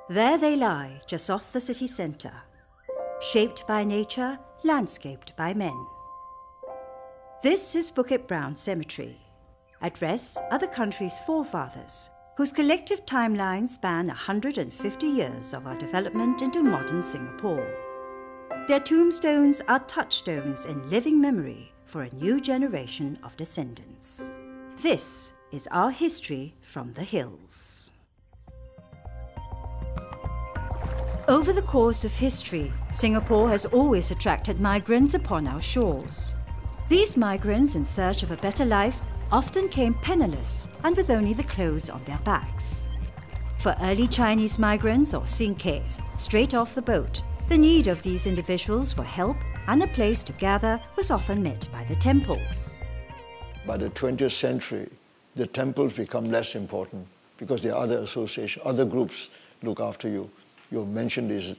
There they lie, just off the city centre, shaped by nature, landscaped by men. This is Bukit Brown Cemetery. At rest are the country's forefathers, whose collective timelines span 150 years of our development into modern Singapore. Their tombstones are touchstones in living memory for a new generation of descendants. This is our history from the hills. Over the course of history, Singapore has always attracted migrants upon our shores. These migrants in search of a better life often came penniless and with only the clothes on their backs. For early Chinese migrants or sinkehs, straight off the boat, the need of these individuals for help and a place to gather was often met by the temples. By the 20th century, the temples become less important because there are other associations, other groups look after you. You mentioned these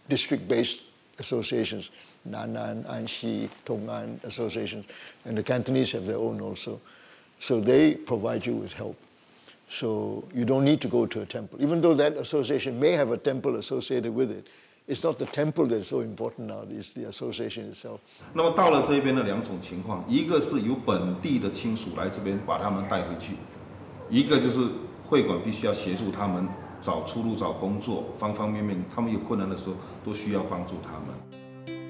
district-based associations, Nanan, Anxi, Tongan associations, and the Cantonese have their own also. So they provide you with help. So you don't need to go to a temple. Even though that association may have a temple associated with it, it's not the temple that's so important now, it's the association itself. 那么到了这边的两种情况，一个是由本地的亲属来这边把他们带回去，一个就是会馆必须要协助他们找出路、找工作，方方面面，他们有困难的时候都需要帮助他们。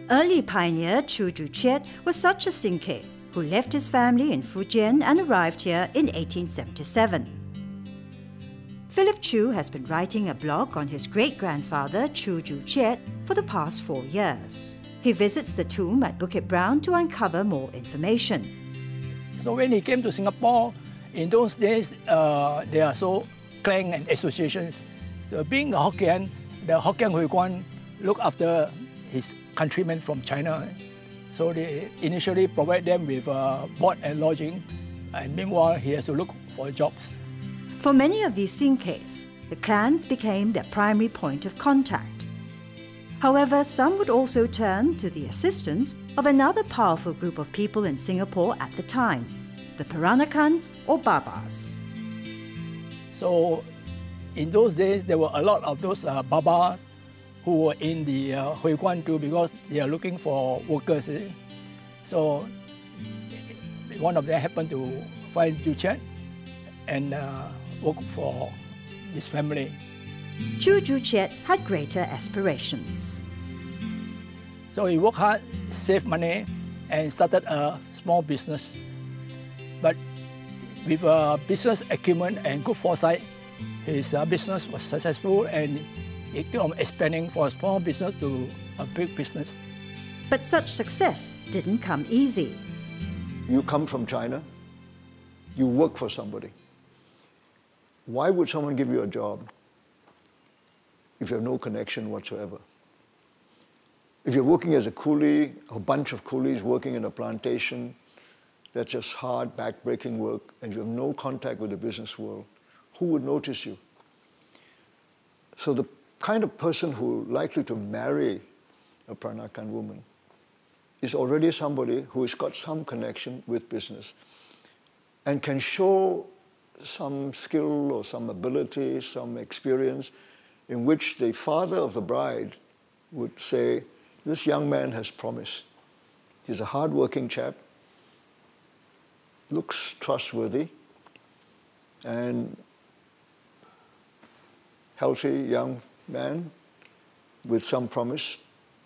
Early pioneer Chu Chet was such a sinkeh who left his family in Fujian and arrived here in 1877. Philip Chu has been writing a blog on his great-grandfather Chu Chet for the past 4 years. He visits the tomb at Bukit Brown to uncover more information. So when he came to Singapore, in those days, there are so clan and associations. So being a Hokkien, the Hokkien Hui Guan look after his countrymen from China. So they initially provide them with board and lodging, and meanwhile he has to look for jobs. For many of these sinkehs, the clans became their primary point of contact. However, some would also turn to the assistance of another powerful group of people in Singapore at the time, the Peranakans or Babas. So in those days, there were a lot of those Babas who were in the Hui Guan too, because they are looking for workers. So one of them happened to find Chu Chet and work for his family. Chu Chet had greater aspirations. So he worked hard, saved money, and started a small business. But with business acumen and good foresight, his business was successful, and it kept on expanding from a small business to a big business. But such success didn't come easy. You come from China, you work for somebody. Why would someone give you a job if you have no connection whatsoever? If you're working as a coolie, a bunch of coolies working in a plantation, that's just hard, back-breaking work, and you have no contact with the business world, who would notice you? So the kind of person who is likely to marry a Peranakan woman is already somebody who has got some connection with business and can show some skill or some ability, some experience in which the father of the bride would say, this young man has promise. He's a hard-working chap, looks trustworthy, and healthy young man with some promise.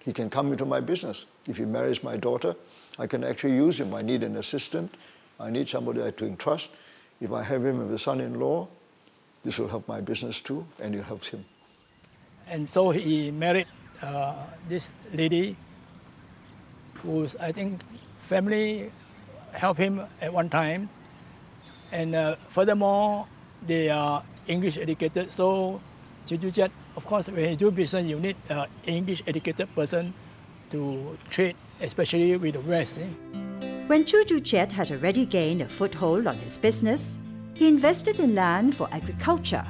He can come into my business. If he marries my daughter, I can actually use him. I need an assistant. I need somebody I can trust. If I have him as a son-in-law, this will help my business too, and it helps him. And so he married this lady whose, I think, family helped him at one time. And furthermore, they are English educated, so Chu Chet, of course, when you do business, you need an English educated person to trade, especially with the West. When Chu Chet had already gained a foothold on his business, he invested in land for agriculture.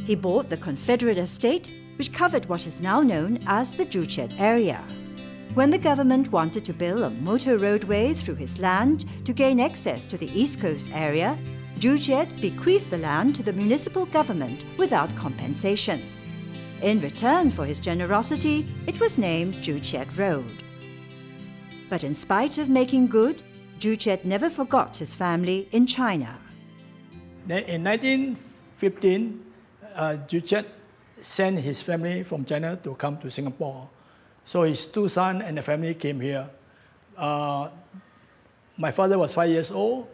He bought the Confederate estate, which covered what is now known as the Chu Chet area. When the government wanted to build a motor roadway through his land to gain access to the East Coast area, Zhu Qiet bequeathed the land to the municipal government without compensation. In return for his generosity, it was named Zhu Qiet Road. But in spite of making good, Zhu Qiet never forgot his family in China. In 1915, Zhu Qiet sent his family from China to come to Singapore. So his two sons and the family came here. My father was 5 years old.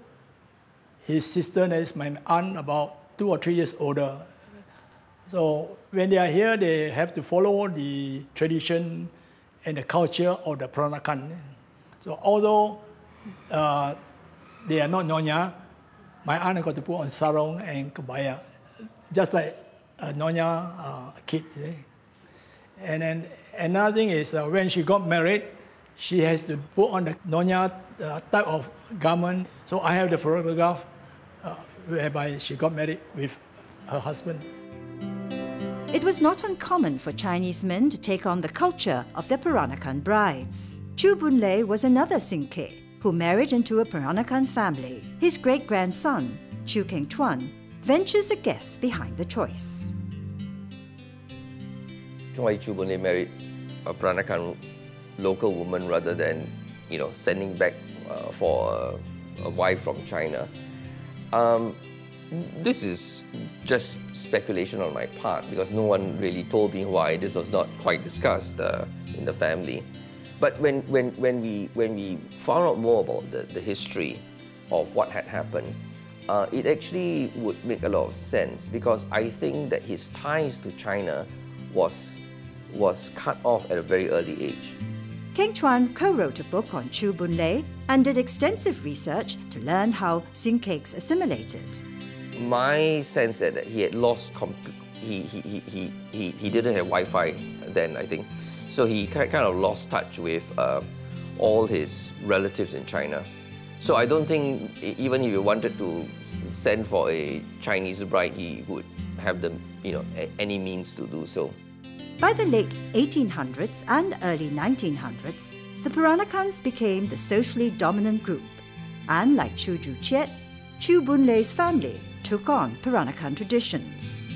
His sister, that is my aunt, about 2 or 3 years older. So when they are here, they have to follow the tradition and the culture of the Peranakan. So although they are not Nyonya, my aunt got to put on sarong and kebaya, just like a Nyonya kid. And then another thing is when she got married, she has to put on the Nyonya type of garment. So I have the photograph whereby she got married with her husband. It was not uncommon for Chinese men to take on the culture of their Peranakan brides. Chu Bunlei was another sinkeh who married into a Peranakan family. His great-grandson, Chu Keng Tuan, ventures a guess behind the choice. Why Chu Bunlei married a Peranakan local woman rather than, sending back for a wife from China? This is just speculation on my part because no one really told me why. This was not quite discussed in the family. But when we found out more about the history of what had happened, it actually would make a lot of sense because I think that his ties to China was cut off at a very early age. Keng Tuan co-wrote a book on Chu Bunlei and did extensive research to learn how sinkehs assimilated. My sense is that he had lost, he didn't have Wi-Fi then, I think. So he kind of lost touch with all his relatives in China. So I don't think, even if he wanted to send for a Chinese bride, he would have any means to do so. By the late 1800s and early 1900s, the Peranakans became the socially dominant group. And like Chu Zhu Qiet, Chu Bunlei's family took on Peranakan traditions.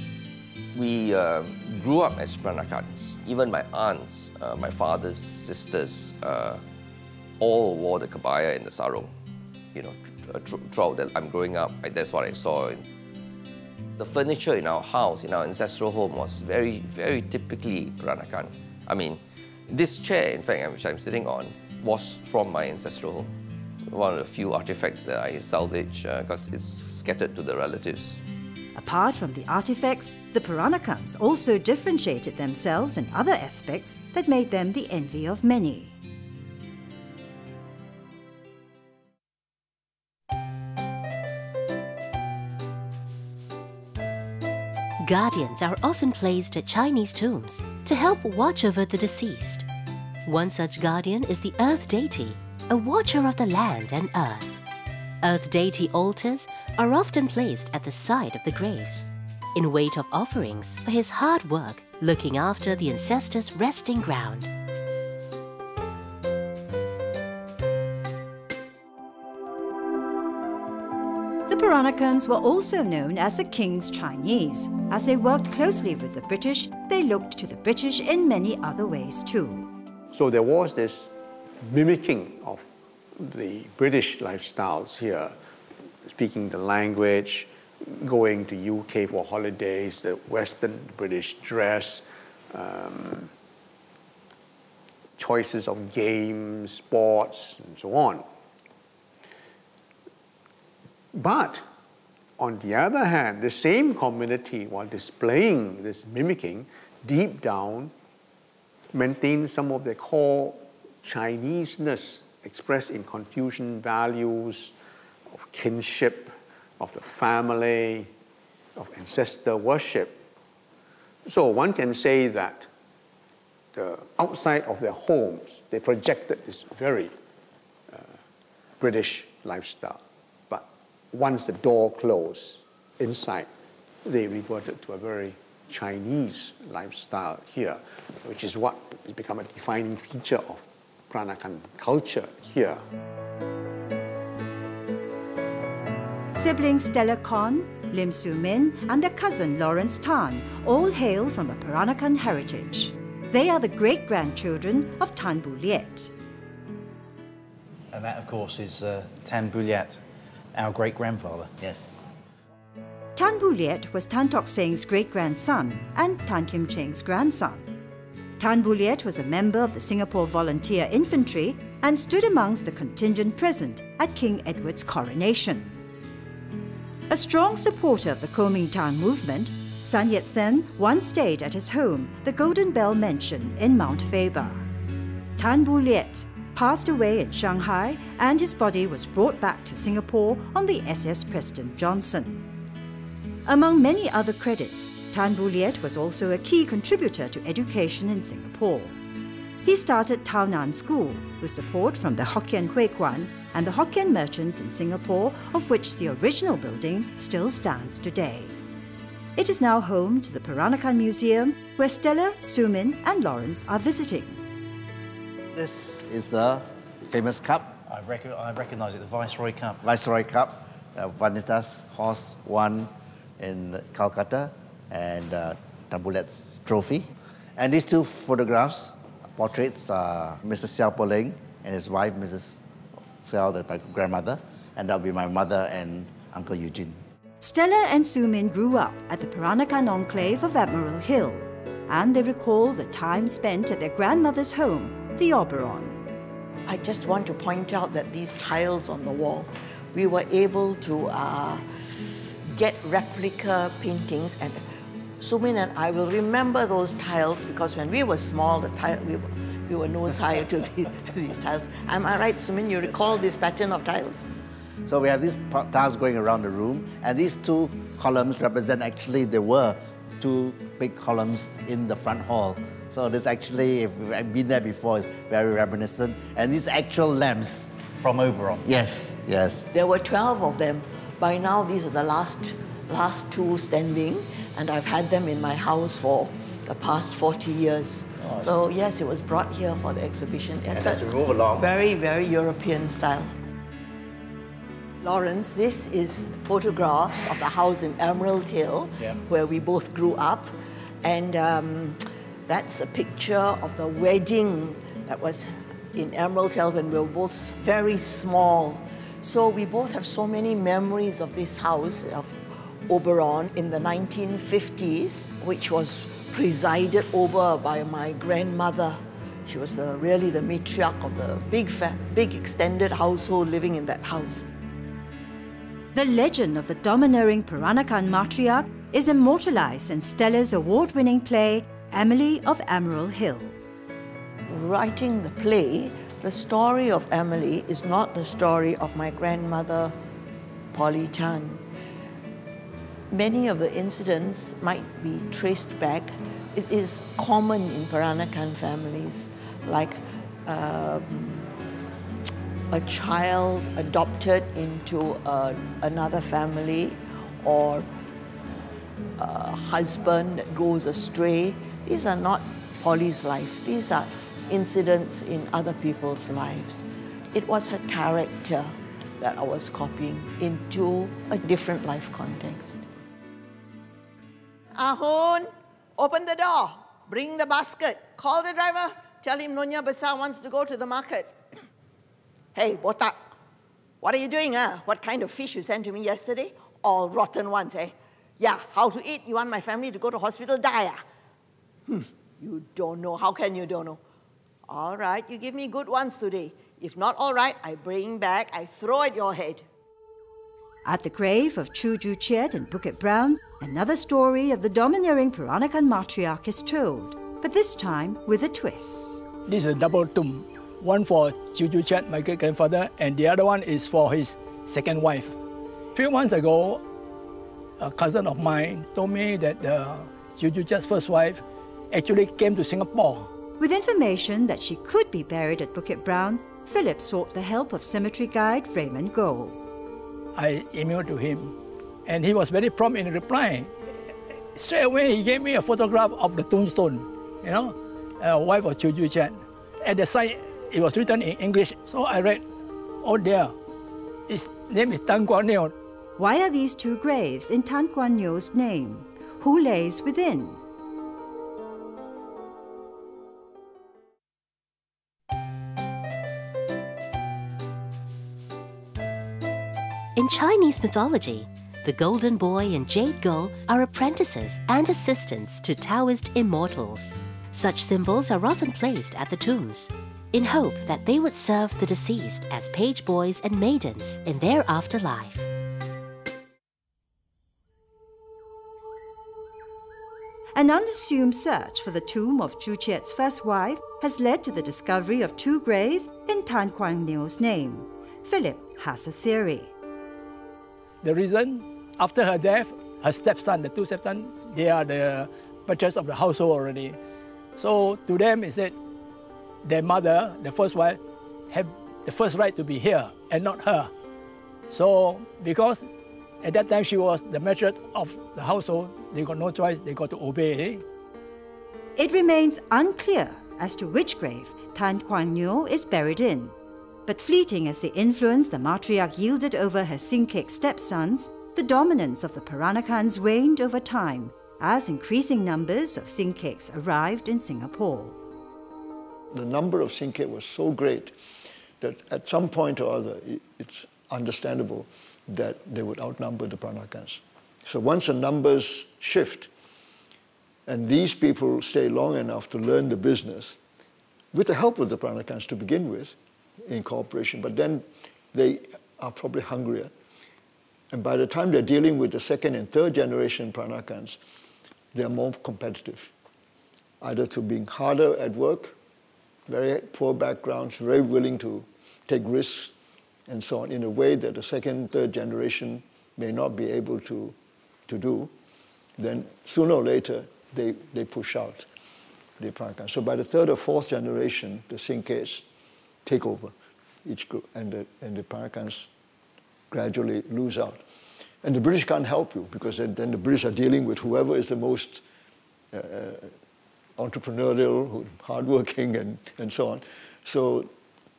We grew up as Peranakans. Even my aunts, my father's sisters, all wore the kebaya and the sarong. Throughout that I'm growing up, that's what I saw. The furniture in our house, in our ancestral home, was very, very typically Peranakan. I mean, this chair, in fact, which I'm sitting on, was from my ancestral home. One of the few artifacts that I salvage because it's scattered to the relatives. Apart from the artifacts, the Peranakans also differentiated themselves in other aspects that made them the envy of many. Guardians are often placed at Chinese tombs to help watch over the deceased. One such guardian is the Earth Deity, a watcher of the land and earth. Earth Deity altars are often placed at the side of the graves, in weight of offerings for his hard work looking after the ancestors' resting ground. The Peranakans were also known as the King's Chinese. As they worked closely with the British, they looked to the British in many other ways too. So there was this mimicking of the British lifestyles here, speaking the language, going to UK for holidays, the Western British dress, choices of games, sports, and so on. But on the other hand, the same community, while displaying this mimicking, deep down maintained some of their core Chineseness expressed in Confucian values of kinship, of the family, of ancestor worship. So one can say that outside of their homes, they projected this very British lifestyle. But once the door closed, inside, they reverted to a very Chinese lifestyle here, which is what has become a defining feature of Peranakan culture here. siblings Stella Kon, Lim Soo Min, and their cousin Lawrence Tan all hail from a Peranakan heritage. They are the great-grandchildren of Tan Bu Liet. And that, of course, is Tan Bu Liet, our great-grandfather. Yes. Tan Bu Liet was Tan Tock Seng's great-grandson and Tan Kim Cheng's grandson. Tan Bu Liet was a member of the Singapore Volunteer Infantry and stood amongst the contingent present at King Edward's coronation. A strong supporter of the Kuomintang movement, Sun Yat-sen once stayed at his home, the Golden Bell Mansion in Mount Faber. Tan Bu Liet passed away in Shanghai and his body was brought back to Singapore on the SS Preston Johnson. Among many other credits, Tan Bu Liet was also a key contributor to education in Singapore. He started Tao Nan School with support from the Hokkien Hui Kwan and the Hokkien merchants in Singapore, of which the original building still stands today. It is now home to the Peranakan Museum, where Stella, Soo Min and Lawrence are visiting. This is the famous cup. I recognise it, the Viceroy Cup. Viceroy Cup, Vanitas Horse won in Calcutta, and Tan Bu Liet's trophy. And these two photographs, portraits, are Mr. Xiao Poleng and his wife, Mrs. Xiao, my grandmother, and that will be my mother and Uncle Eugene. Stella and Soo Min grew up at the Peranakan enclave of Admiral Hill, and they recall the time spent at their grandmother's home, the Oberon. I just want to point out that these tiles on the wall, we were able to get replica paintings, and Soo Min and I will remember those tiles because when we were small, we were nose high to these tiles. Am I right, Soo Min? You recall this pattern of tiles? So we have these tiles going around the room, and these two columns represent, actually there were two big columns in the front hall. So this actually, if I've been there before, is very reminiscent. And these actual lamps. From Oberon? Yes, yes. There were 12 of them. By now, these are the last two standing, and I've had them in my house for the past 40 years. Oh, so yes, it was brought here for the exhibition. Yes, and to move along. Very, very European style. Lawrence, this is photographs of the house in Emerald Hill, where we both grew up. And that's a picture of the wedding that was in Emerald Hill when we were both very small. So we both have so many memories of this house, of Oberon in the 1950s, which was presided over by my grandmother. She was really the matriarch of the big extended household living in that house. The legend of the domineering Peranakan matriarch is immortalized in Stella's award-winning play, Emily of Emerald Hill. Writing the play, the story of Emily is not the story of my grandmother, Polly Tan. Many of the incidents might be traced back. It is common in Peranakan families, like a child adopted into another family, or a husband that goes astray. These are not Polly's life. These are incidents in other people's lives. It was her character that I was copying into a different life context. Ahun, open the door, bring the basket, call the driver, tell him Nyonya Besar wants to go to the market. Hey, Botak, what are you doing, huh? What kind of fish you sent to me yesterday? All rotten ones, eh? Yeah, how to eat? You want my family to go to hospital, die, ah? You don't know. How can you don't know? All right, you give me good ones today. If not all right, I bring back, I throw at your head. At the grave of Chu Ju Chiet and Bukit Brown, another story of the domineering Peranakan matriarch is told, but this time with a twist. This is a double tomb. One for Chu Ju Chiet, my great-grandfather, and the other one is for his second wife. A few months ago, a cousin of mine told me that Chu Ju Chiet's first wife actually came to Singapore. With information that she could be buried at Bukit Brown, Philip sought the help of cemetery guide Raymond Goh. I emailed to him, and he was very prompt in replying. Straight away, he gave me a photograph of the tombstone, you know, wife of Chu Ju Chiet. At the side, it was written in English, so I read, oh dear, his name is Tan Guan Neo. Why are these two graves in Tan Kuan Yeo's name? Who lays within? In Chinese mythology, the Golden Boy and Jade Girl are apprentices and assistants to Taoist immortals. Such symbols are often placed at the tombs, in hope that they would serve the deceased as page boys and maidens in their afterlife. An unassumed search for the tomb of Chu Chiet's first wife has led to the discovery of two graves in Tan Kuan Yeo's name. Philip has a theory. The reason, after her death, her stepson, the two stepsons, they are the patrons of the household already. So to them, it said their mother, the first wife, have the first right to be here and not her. So because at that time she was the mistress of the household, they got no choice, they got to obey. It remains unclear as to which grave Tan Kuan Yeo is buried in. But fleeting as the influence the matriarch yielded over her sinkeh stepsons, the dominance of the Peranakans waned over time as increasing numbers of sinkehs arrived in Singapore. The number of sinkeh was so great that at some point or other, it's understandable that they would outnumber the Peranakans. So once the numbers shift, and these people stay long enough to learn the business, with the help of the Peranakans to begin with, in cooperation, but then they are probably hungrier. And by the time they're dealing with the second and third generation Peranakans, they're more competitive, either to being harder at work, very poor backgrounds, very willing to take risks, and so on, in a way that the second, third generation may not be able to do. Then sooner or later, they push out the Peranakans. So by the third or fourth generation, the sinkehs take over each group, and the Peranakans gradually lose out. And the British can't help you, because then the British are dealing with whoever is the most entrepreneurial, hardworking, and so on. So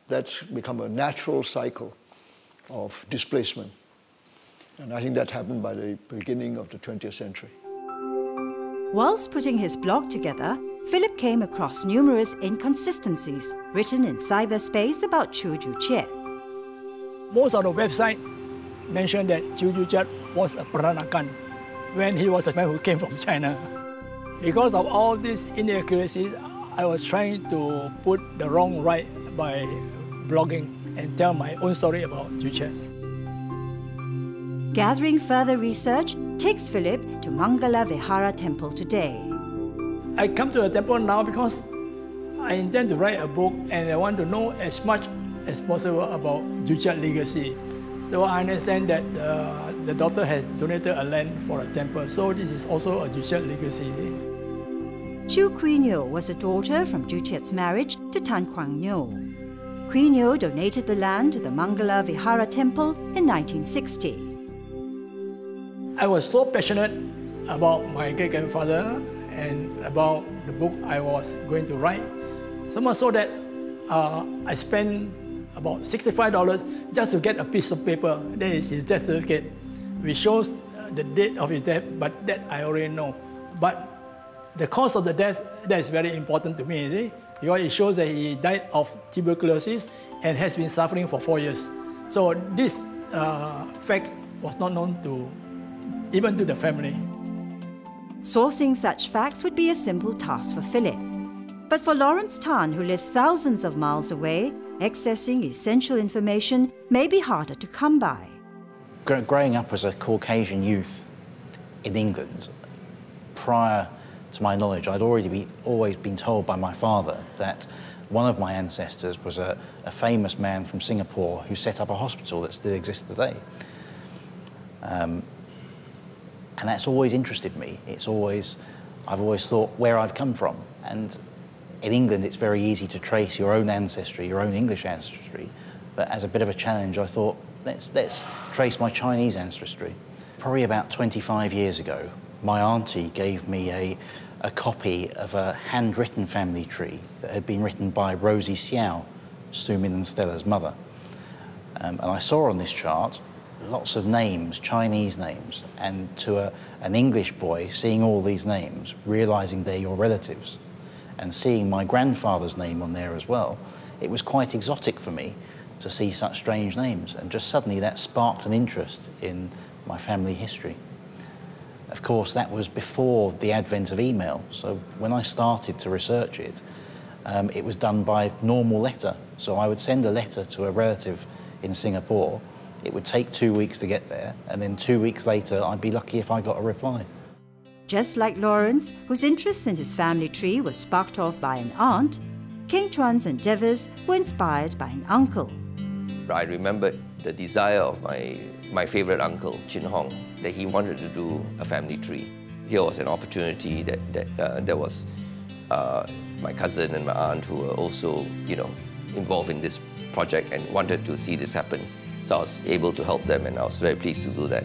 that's become a natural cycle of displacement. And I think that happened by the beginning of the 20th century. Whilst putting his blog together, Philip came across numerous inconsistencies written in cyberspace about Chu Chiet. Most of the websites mentioned that Chu Chiet was a Peranakan when he was a man who came from China. Because of all these inaccuracies, I was trying to put the wrong right by blogging and tell my own story about Chu Chiet. Gathering further research takes Philip to Mangala Vihara Temple today. I come to the temple now because I intend to write a book and I want to know as much as possible about Chu Chiet legacy. So I understand that the daughter has donated a land for a temple, so this is also a Chu Chiet legacy. Chu Queen Yew was a daughter from Chu Chiet's marriage to Tan Kuan Yew. Queen Yew donated the land to the Mangala Vihara Temple in 1960. I was so passionate about my great-grandfather and about the book I was going to write, so much so that I spent about $65 just to get a piece of paper. That is his death certificate, which shows the date of his death, but that I already know. But the cause of the death, that is very important to me, see? Because it shows that he died of tuberculosis and has been suffering for 4 years. So this fact was not known even to the family. Sourcing such facts would be a simple task for Philip. But for Lawrence Tan, who lives thousands of miles away, accessing essential information may be harder to come by. Growing up as a Caucasian youth in England, prior to my knowledge, I'd always been told by my father that one of my ancestors was a famous man from Singapore who set up a hospital that still exists today. And that's always interested me. I've always thought where I've come from. And in England, it's very easy to trace your own ancestry, your own English ancestry. But as a bit of a challenge, I thought, let's trace my Chinese ancestry. Probably about 25 years ago, my auntie gave me a copy of a handwritten family tree that had been written by Rosie Xiao, Sumin and Stella's mother. And I saw on this chart lots of names, Chinese names, and to an English boy seeing all these names, realising they're your relatives, and seeing my grandfather's name on there as well, it was quite exotic for me to see such strange names, and just suddenly that sparked an interest in my family history. Of course, that was before the advent of email, so when I started to research it, it was done by normal letter. So I would send a letter to a relative in Singapore. It would take 2 weeks to get there, and then 2 weeks later, I'd be lucky if I got a reply. Just like Lawrence, whose interest in his family tree was sparked off by an aunt, King Chuan's endeavours were inspired by an uncle. I remembered the desire of my favourite uncle, Chin Hong, that he wanted to do a family tree. Here was an opportunity that there was my cousin and my aunt who were also, involved in this project and wanted to see this happen. So I was able to help them, and I was very pleased to do that.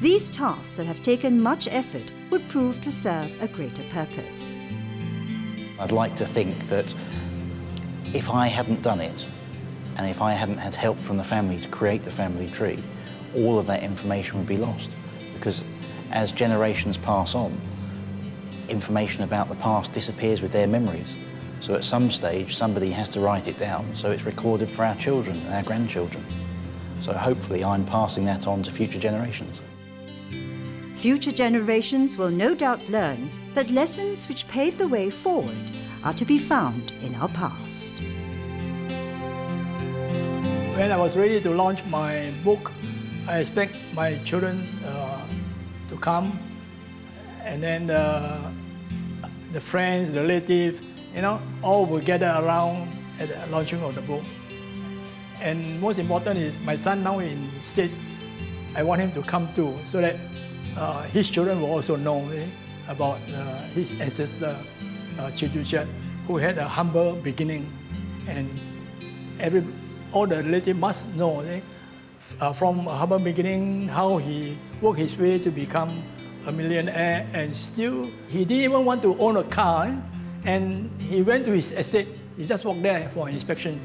These tasks that have taken much effort would prove to serve a greater purpose. I'd like to think that if I hadn't done it, and if I hadn't had help from the family to create the family tree, all of that information would be lost. Because as generations pass on, information about the past disappears with their memories. So at some stage, somebody has to write it down, so it's recorded for our children and our grandchildren. So hopefully I'm passing that on to future generations. Future generations will no doubt learn that lessons which pave the way forward are to be found in our past. When I was ready to launch my book, I expect my children to come, and then the friends, the relatives, all will gather around at the launching of the book. And most important is my son now in States, I want him to come too, so that his children will also know about his ancestor, Chiduchet, who had a humble beginning, and all the relatives must know from a humble beginning how he worked his way to become a millionaire, and still he didn't even want to own a car, and he went to his estate. He just walked there for inspection.